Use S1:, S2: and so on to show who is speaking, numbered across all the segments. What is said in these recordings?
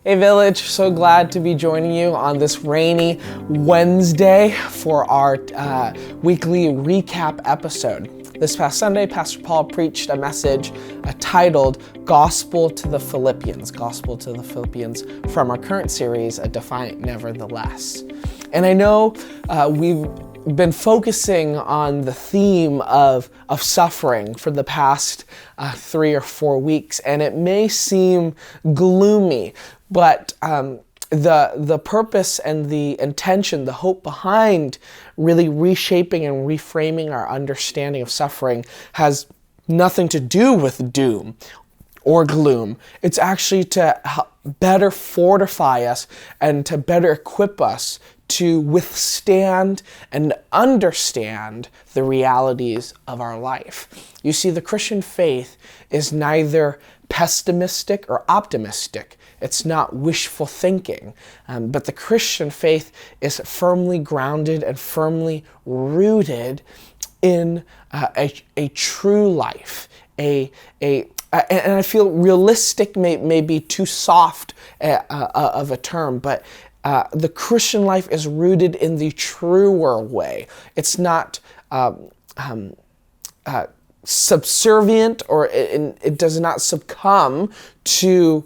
S1: Hey Village, so glad to be joining you on this rainy Wednesday for our weekly recap episode. This past Sunday, Pastor Paul preached a message titled Gospel to the Philippians from our current series, A Defiant Nevertheless. And I know we've been focusing on the theme of suffering for the past 3 or 4 weeks, and it may seem gloomy, but the purpose and the intention, the hope behind really reshaping and reframing our understanding of suffering has nothing to do with doom or gloom. It's actually to help better fortify us and to better equip us to withstand and understand the realities of our life. You see, the Christian faith is neither pessimistic or optimistic. It's not wishful thinking, but the Christian faith is firmly grounded and firmly rooted in a true life, and I feel realistic may be too soft of a term, but the Christian life is rooted in the truer way. It's not subservient, or it does not succumb to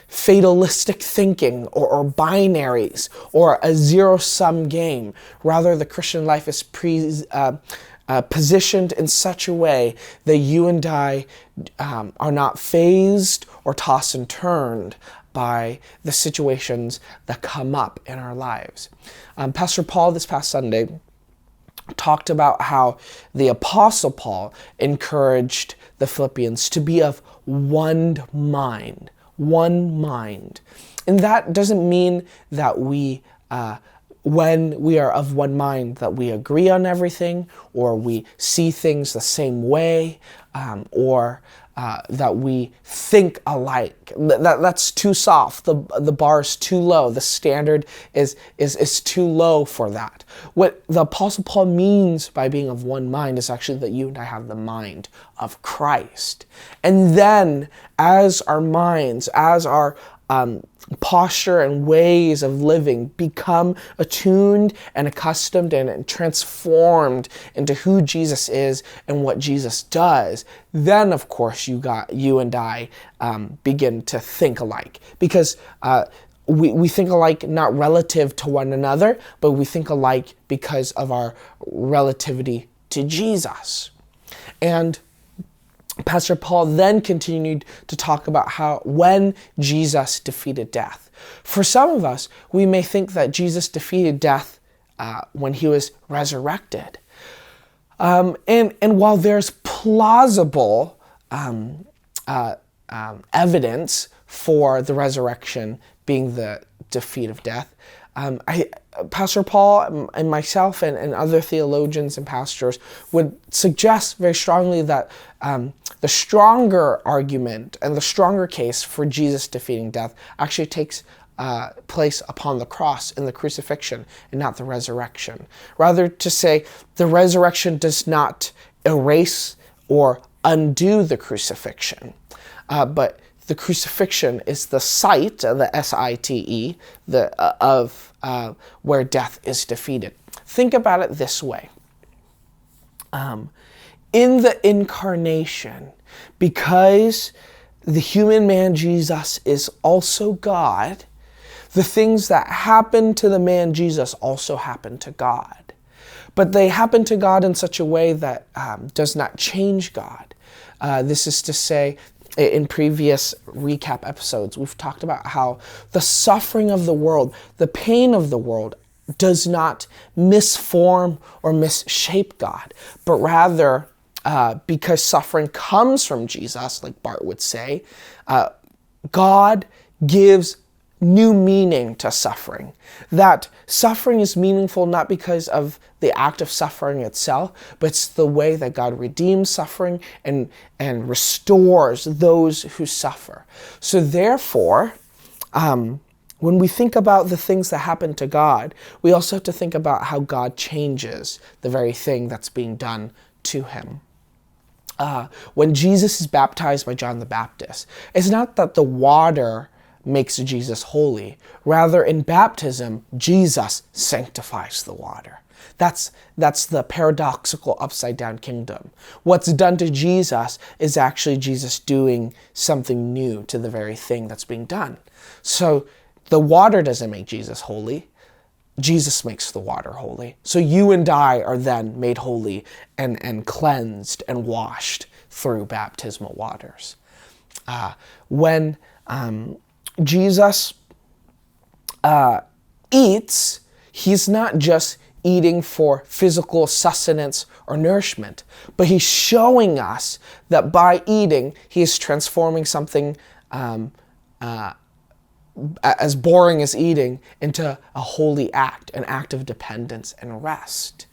S1: fatalistic thinking or binaries or a zero-sum game. Rather, the Christian life is positioned in such a way that you and I are not fazed or tossed and turned by the situations that come up in our lives. Pastor Paul this past Sunday talked about how the Apostle Paul encouraged the Philippians to be of one mind. And that doesn't mean that we, when we are of one mind, that we agree on everything, or we see things the same way, or that we think alike. That's too soft. The bar is too low. The standard is too low for that. What the Apostle Paul means by being of one mind is actually that you and I have the mind of Christ. And then as our minds, as our posture and ways of living become attuned and accustomed and transformed into who Jesus is and what Jesus does, then of course you and I begin to think alike, because we think alike not relative to one another, but we think alike because of our relativity to Jesus. And Pastor Paul then continued to talk about how when Jesus defeated death. For some of us, we may think that Jesus defeated death when he was resurrected. And while there's plausible evidence for the resurrection being the defeat of death, Pastor Paul and myself and other theologians and pastors would suggest very strongly that the stronger argument and the stronger case for Jesus defeating death actually takes place upon the cross in the crucifixion and not the resurrection. Rather, to say the resurrection does not erase or undo the crucifixion, but the crucifixion is the site, the S-I-T-E, of where death is defeated. Think about it this way. In the incarnation, because the human man Jesus is also God, the things that happen to the man Jesus also happen to God. But they happen to God in such a way that does not change God. This is to say, in previous recap episodes, we've talked about how the suffering of the world, the pain of the world, does not misform or misshape God, but rather, because suffering comes from Jesus, like Bart would say, God gives new meaning to suffering. That suffering is meaningful not because of the act of suffering itself, but it's the way that God redeems suffering and restores those who suffer. So therefore, when we think about the things that happen to God, we also have to think about how God changes the very thing that's being done to him. When Jesus is baptized by John the Baptist, it's not that the water makes Jesus holy. Rather, in baptism, Jesus sanctifies the water. That's the paradoxical upside down kingdom. What's done to Jesus is actually Jesus doing something new to the very thing that's being done. So the water doesn't make Jesus holy. Jesus makes the water holy. So you and I are then made holy and cleansed and washed through baptismal waters. When Jesus eats, he's not just eating for physical sustenance or nourishment, but he's showing us that by eating, he is transforming something as boring as eating into a holy act, an act of dependence and rest.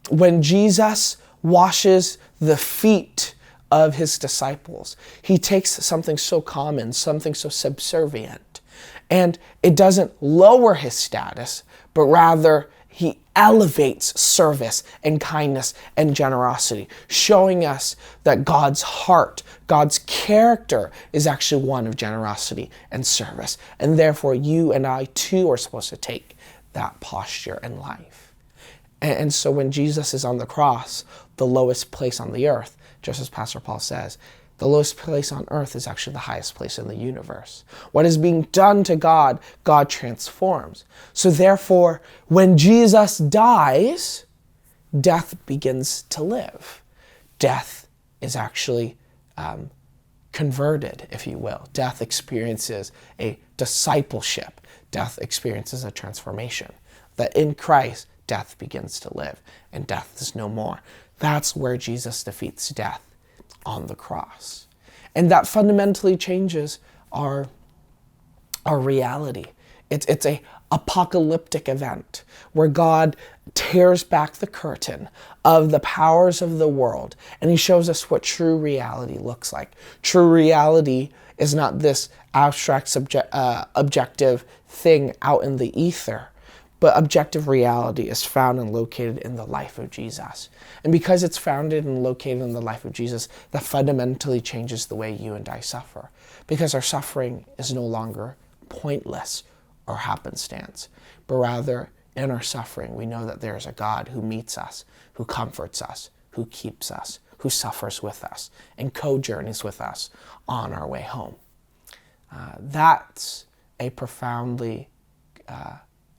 S1: When Jesus washes the feet of his disciples, he takes something so common, something so subservient, and it doesn't lower his status, but rather he elevates service and kindness and generosity, showing us that God's heart, God's character is actually one of generosity and service. And therefore, you and I too are supposed to take that posture in life. And so when Jesus is on the cross, the lowest place on the earth, just as Pastor Paul says, the lowest place on earth is actually the highest place in the universe. What is being done to God, God transforms. So therefore, when Jesus dies, death begins to live. Death is actually converted, if you will. Death experiences a discipleship. Death experiences a transformation. That in Christ, death begins to live, and death is no more. That's where Jesus defeats death, on the cross. And that fundamentally changes our reality. It's a apocalyptic event where God tears back the curtain of the powers of the world, and he shows us what true reality looks like. True reality is not this abstract objective thing out in the ether, but objective reality is found and located in the life of Jesus. And because it's founded and located in the life of Jesus, that fundamentally changes the way you and I suffer. Because our suffering is no longer pointless or happenstance, but rather in our suffering, we know that there is a God who meets us, who comforts us, who keeps us, who suffers with us, and co-journeys with us on our way home. That's a profoundly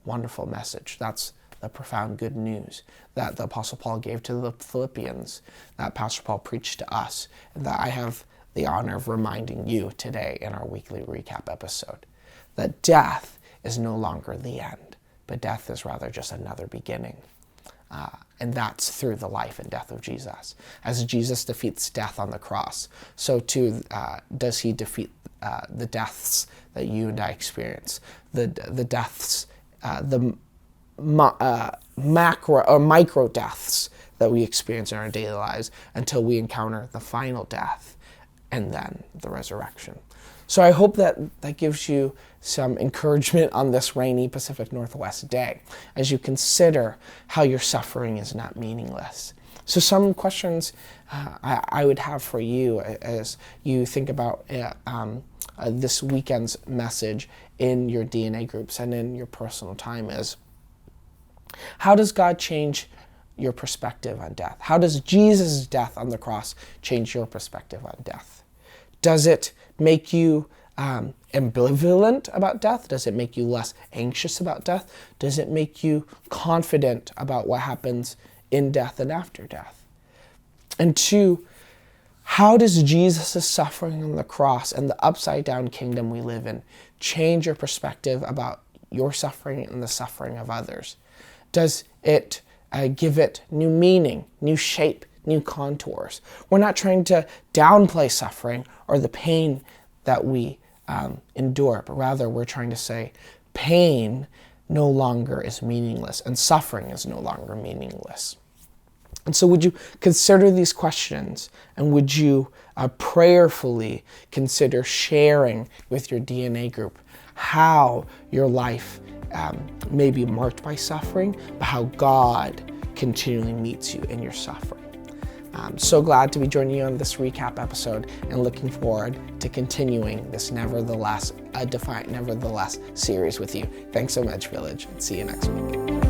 S1: wonderful message. That's the profound good news that the Apostle Paul gave to the Philippians, that Pastor Paul preached to us, and that I have the honor of reminding you today in our weekly recap episode. That death is no longer the end, but death is rather just another beginning. And that's through the life and death of Jesus. As Jesus defeats death on the cross, so too does he defeat the deaths that you and I experience. The deaths, the macro or micro deaths that we experience in our daily lives until we encounter the final death and then the resurrection. So I hope that gives you some encouragement on this rainy Pacific Northwest day as you consider how your suffering is not meaningless. So some questions I would have for you as you think about this weekend's message in your DNA groups and in your personal time is, how does God change your perspective on death? How does Jesus' death on the cross change your perspective on death? Does it make you ambivalent about death? Does it make you less anxious about death? Does it make you confident about what happens in death and after death? And two, how does Jesus' suffering on the cross and the upside down kingdom we live in change your perspective about your suffering and the suffering of others? Does it give it new meaning, new shape, new contours? We're not trying to downplay suffering or the pain that we endure, but rather we're trying to say pain no longer is meaningless and suffering is no longer meaningless. And so would you consider these questions, and would you prayerfully consider sharing with your DNA group how your life may be marked by suffering, but how God continually meets you in your suffering? So glad to be joining you on this recap episode and looking forward to continuing this Nevertheless, a Defiant Nevertheless series with you. Thanks so much, Village, and see you next week.